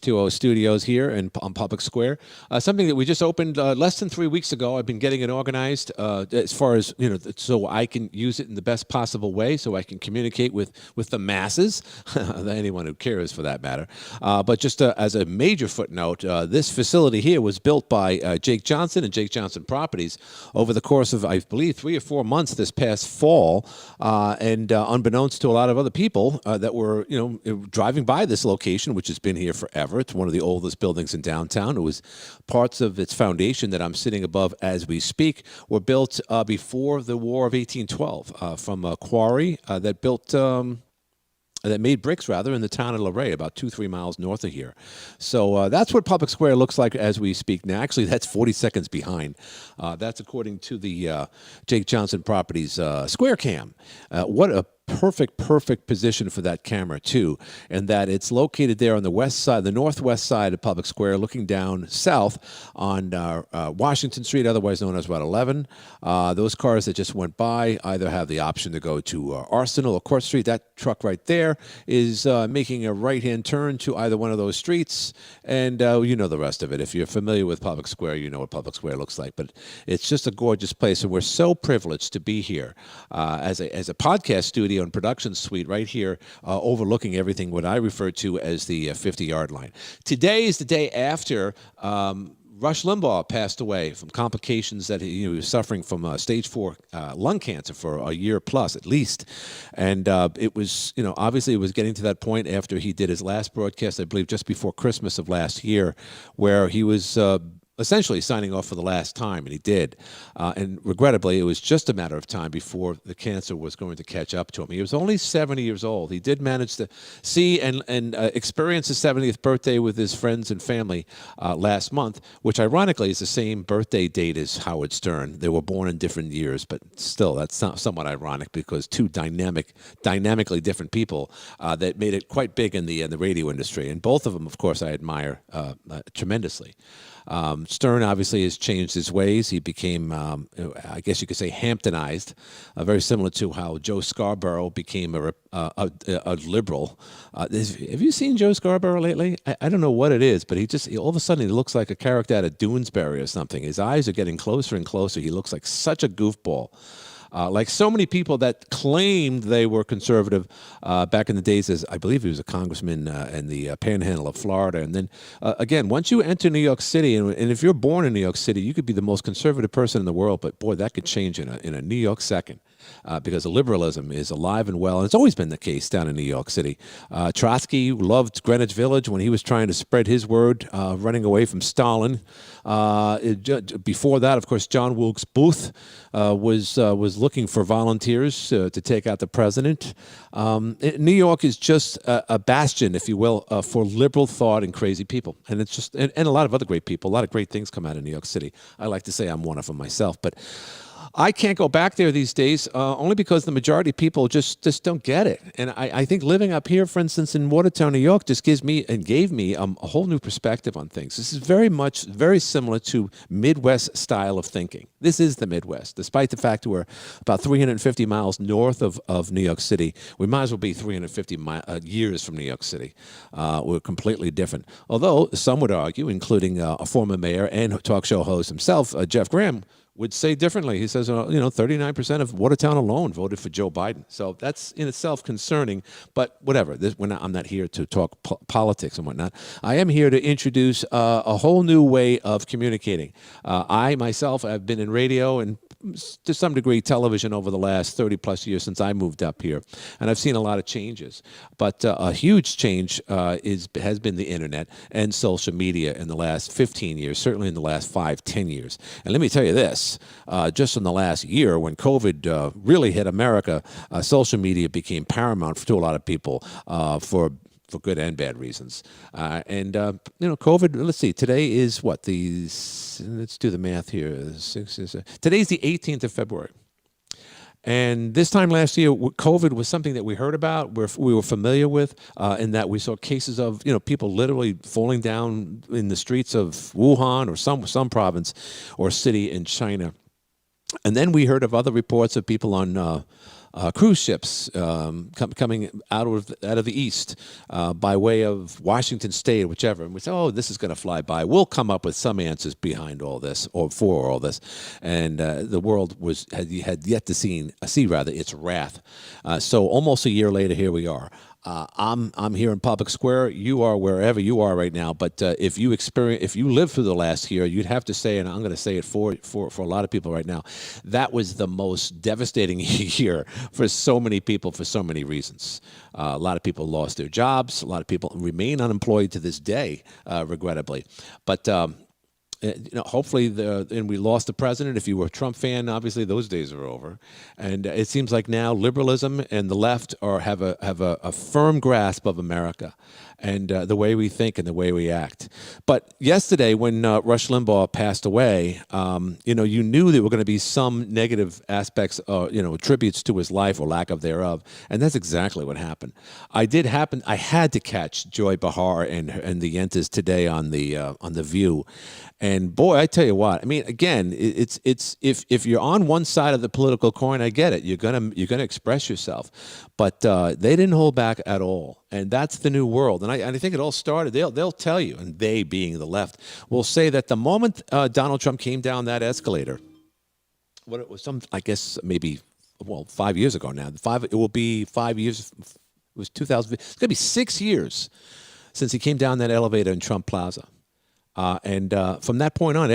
H2O Studios here on Public Square. Something that we just opened less than 3 weeks ago. I've been getting it organized as far as, so I can use it in the best possible way, so I can communicate with the masses, anyone who cares for that matter. But just as a major footnote, this facility here was built by Jake Johnson and Jake Johnson Properties over the course of, I believe, 3 or 4 months this past fall, and unbeknownst to a lot of other people that were, driving by this location, which has been here forever. It's one of the oldest buildings in downtown. It was parts of its foundation that I'm sitting above as we speak were built before the War of 1812 from a quarry that made bricks, rather, in the town of Luray, about 2-3 miles north of here. So that's what Public Square looks like as we speak now. Actually, that's 40 seconds behind. That's according to the Jake Johnson Properties Square Cam. What a perfect position for that camera too, and that it's located there on the west side, the northwest side of Public Square, looking down south on Washington Street, otherwise known as Route 11. Those cars that just went by either have the option to go to Arsenal or Court Street. That truck right there is making a right-hand turn to either one of those streets, and you know the rest of it. If you're familiar with Public Square, you know what Public Square looks like. But it's just a gorgeous place, and we're so privileged to be here as a podcast studio and production suite right here overlooking everything what I refer to as the 50-yard line. Today is the day after Rush Limbaugh passed away from complications that he was suffering from stage 4 lung cancer for a year plus at least. And it was, obviously it was getting to that point after he did his last broadcast, I believe just before Christmas of last year, where he was essentially signing off for the last time, and he did. And regrettably, it was just a matter of time before the cancer was going to catch up to him. He was only 70 years old. He did manage to see and experience his 70th birthday with his friends and family last month, which ironically is the same birthday date as Howard Stern. They were born in different years, but still, that's somewhat ironic because two dynamically different people that made it quite big in the radio industry. And both of them, of course, I admire tremendously. Stern obviously has changed his ways. He became, I guess you could say, Hamptonized, very similar to how Joe Scarborough became a liberal. Have you seen Joe Scarborough lately? I don't know what it is, but he all of a sudden he looks like a character out of Doonesbury or something. His eyes are getting closer and closer. He looks like such a goofball. Like so many people that claimed they were conservative back in the days, as I believe he was a congressman in the panhandle of Florida. And then, again, once you enter New York City, and if you're born in New York City, you could be the most conservative person in the world, but boy, that could change in a New York second. Because liberalism is alive and well, and it's always been the case down in New York City. Trotsky loved Greenwich Village when he was trying to spread his word, running away from Stalin. Before that, of course, John Wilkes Booth was looking for volunteers to take out the president. New York is just a bastion, if you will, for liberal thought and crazy people, and it's just and a lot of other great people. A lot of great things come out of New York City. I like to say I'm one of them myself, but I can't go back there these days only because the majority of people just don't get it. And I think living up here, for instance, in Watertown, New York, just gave me a whole new perspective on things. This is very similar to Midwest style of thinking. This is the Midwest. Despite the fact we're about 350 miles north of New York City, we might as well be 350 years from New York City. We're completely different. Although some would argue, including a former mayor and talk show host himself, Jeff Graham, would say differently. He says, 39% of Watertown alone voted for Joe Biden. So that's in itself concerning, but whatever. I'm not here to talk politics and whatnot. I am here to introduce a whole new way of communicating. I myself have been in radio and to some degree television over the last 30 plus years since I moved up here, and I've seen a lot of changes. But a huge change has been the internet and social media in the last 15 years, certainly in the last 5-10 years. And let me tell you this, just in the last year when COVID really hit America, social media became paramount to a lot of people for good and bad reasons. COVID, let's see, today is what? Let's do the math here. Today's the 18th of February. And this time last year, COVID was something that we heard about, we were familiar with, in that we saw cases of people literally falling down in the streets of Wuhan or some province or city in China. And then we heard of other reports of people on cruise ships coming out of the east by way of Washington State, whichever. And we say, oh, this is going to fly by. We'll come up with some answers behind all this or for all this. And the world had yet to see its wrath. So almost a year later, here we are. I'm here in Public Square. You are wherever you are right now. But if you lived through the last year, you'd have to say, and I'm going to say it for a lot of people right now, that was the most devastating year for so many people for so many reasons. A lot of people lost their jobs. A lot of people remain unemployed to this day, regrettably. But hopefully, and we lost the president. If you were a Trump fan, obviously those days are over. And it seems like now liberalism and the left have a firm grasp of America and the way we think and the way we act. But yesterday, when Rush Limbaugh passed away, you knew there were going to be some negative aspects, tributes to his life or lack of thereof, and that's exactly what happened. I had to catch Joy Behar and the Yentas today on the View. And boy, I tell you what. I mean, again, it's if you're on one side of the political coin, I get it. You're gonna express yourself, but they didn't hold back at all, and that's the new world. And I think it all started. They'll tell you, and they being the left will say that the moment Donald Trump came down that escalator, what it was I guess maybe 5 years ago now. It will be 5 years. It was 2000. It's gonna be 6 years since he came down that elevator in Trump Plaza. And from that point on,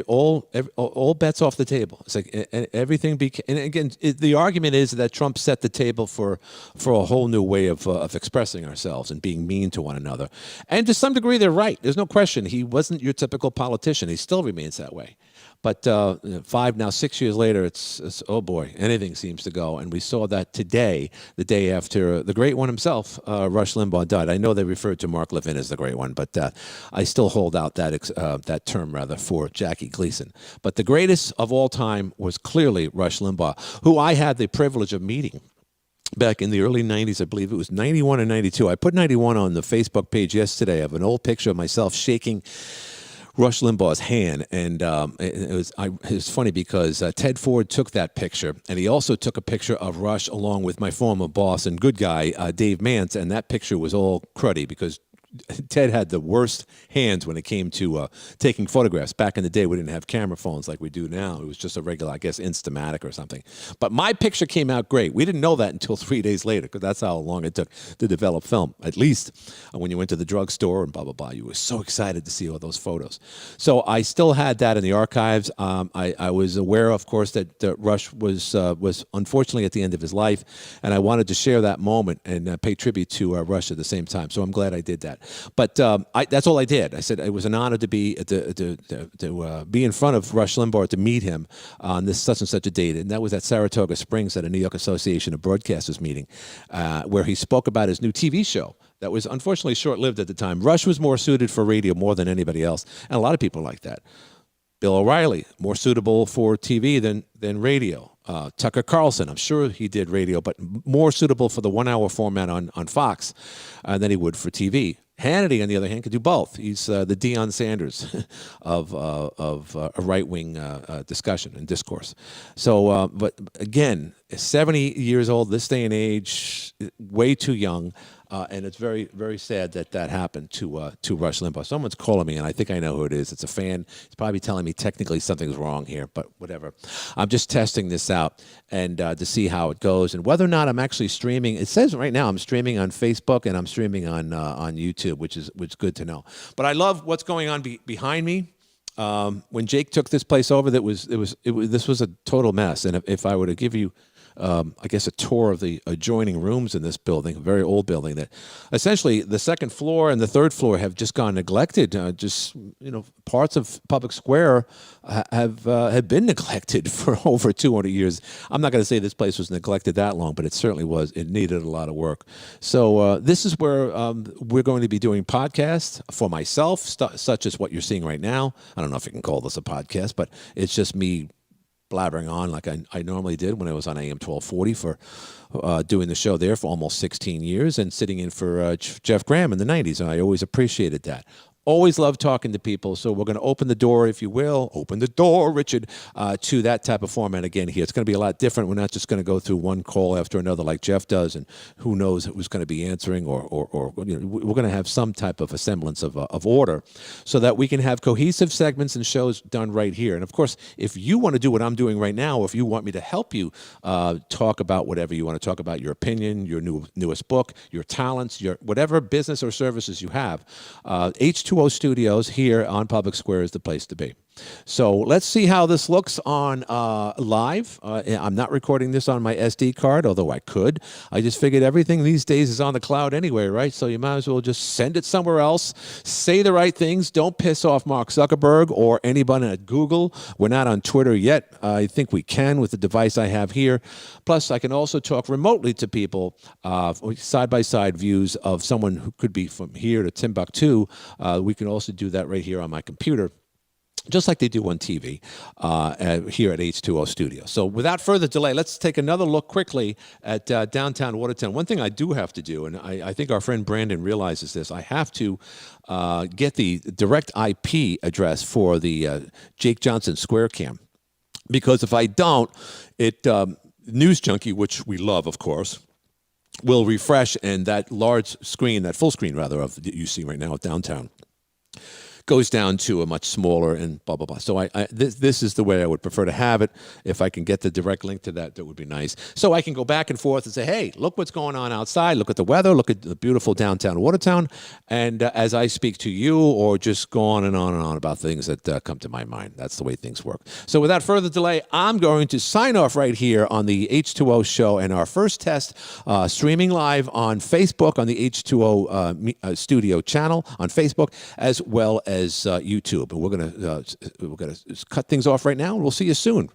all bets off the table. It's like everything became. And again, the argument is that Trump set the table for a whole new way of expressing ourselves and being mean to one another. And to some degree, they're right. There's no question. He wasn't your typical politician. He still remains that way. But 6 years later, it's oh boy, anything seems to go. And we saw that today, the day after the great one himself, Rush Limbaugh, died. I know they referred to Mark Levin as the great one, but I still hold out that term rather for Jackie Gleason. But the greatest of all time was clearly Rush Limbaugh, who I had the privilege of meeting back in the early 90s. I believe it was 91 or 92. I put 91 on the Facebook page yesterday of an old picture of myself shaking Rush Limbaugh's hand, and it was funny because Ted Ford took that picture, and he also took a picture of Rush along with my former boss and good guy Dave Mance, and that picture was all cruddy because Ted had the worst hands when it came to taking photographs. Back in the day, we didn't have camera phones like we do now. It was just a regular, I guess, Instamatic or something. But my picture came out great. We didn't know that until 3 days later, because that's how long it took to develop film. At least when you went to the drugstore and blah, blah, blah, you were so excited to see all those photos. So I still had that in the archives. I was aware, of course, that Rush was unfortunately at the end of his life, and I wanted to share that moment and pay tribute to Rush at the same time. So I'm glad I did that. But that's all I did. I said it was an honor to be in front of Rush Limbaugh, to meet him on this such and such a date, and that was at Saratoga Springs at a New York Association of Broadcasters meeting, where he spoke about his new TV show that was unfortunately short-lived at the time. Rush was more suited for radio more than anybody else, and a lot of people like that. Bill O'Reilly, more suitable for TV than radio. Tucker Carlson, I'm sure he did radio, but more suitable for the 1 hour format on Fox than he would for TV. Hannity, on the other hand, could do both. He's the Deion Sanders of a right-wing discussion and discourse. So, but again, 70 years old, this day and age, way too young. And it's very, very sad that happened to Rush Limbaugh. Someone's calling me, and I think I know who it is. It's a fan. He's probably telling me technically something's wrong here, but whatever. I'm just testing this out and to see how it goes and whether or not I'm actually streaming. It says right now I'm streaming on Facebook and I'm streaming on YouTube, which is good to know. But I love what's going on behind me. When Jake took this place over, this was a total mess. And if I were to give you I guess, a tour of the adjoining rooms in this building, a very old building that essentially the second floor and the third floor have just gone neglected. Parts of Public Square have been neglected for over 200 years. I'm not going to say this place was neglected that long, but it certainly was. It needed a lot of work. So this is where we're going to be doing podcasts for myself, such as what you're seeing right now. I don't know if you can call this a podcast, but it's just me blabbering on like I normally did when I was on AM 1240 for doing the show there for almost 16 years and sitting in for Jeff Graham in the 90s, and I always appreciated that. Always love talking to people. So we're going to open the door, if you will, open the door, Richard, to that type of format again here. It's going to be a lot different. We're not just going to go through one call after another like Jeff does, and who knows who's going to be answering, or we're going to have some type of a semblance of order so that we can have cohesive segments and shows done right here. And of course, if you want to do what I'm doing right now, or if you want me to help you talk about whatever you want to talk about, your opinion, your newest book, your talents, your whatever business or services you have, H2O Studios here on Public Square is the place to be. So let's see how this looks on live. I'm not recording this on my SD card, although I could. I just figured everything these days is on the cloud anyway, right? So you might as well just send it somewhere else. Say the right things. Don't piss off Mark Zuckerberg or anybody at Google. We're not on Twitter yet. I think we can with the device I have here. Plus, I can also talk remotely to people, side-by-side views of someone who could be from here to Timbuktu. We can also do that right here on my computer, just like they do on TV here at H2O Studio. So without further delay, let's take another look quickly at downtown Watertown. One thing I do have to do, and I think our friend Brandon realizes this, I have to get the direct IP address for the Jake Johnson Square Cam. Because if I don't, News Junkie, which we love, of course, will refresh, and that large screen, that full screen rather, of that you see right now at downtown, goes down to a much smaller and blah, blah, blah. So this is the way I would prefer to have it. If I can get the direct link to that, that would be nice. So I can go back and forth and say, hey, look what's going on outside. Look at the weather. Look at the beautiful downtown Watertown. And as I speak to you, or just go on and on and on about things that come to my mind. That's the way things work. So without further delay, I'm going to sign off right here on the H2O show and our first test streaming live on Facebook on the H2O Studio channel on Facebook, as well as YouTube. And we're gonna cut things off right now, and we'll see you soon.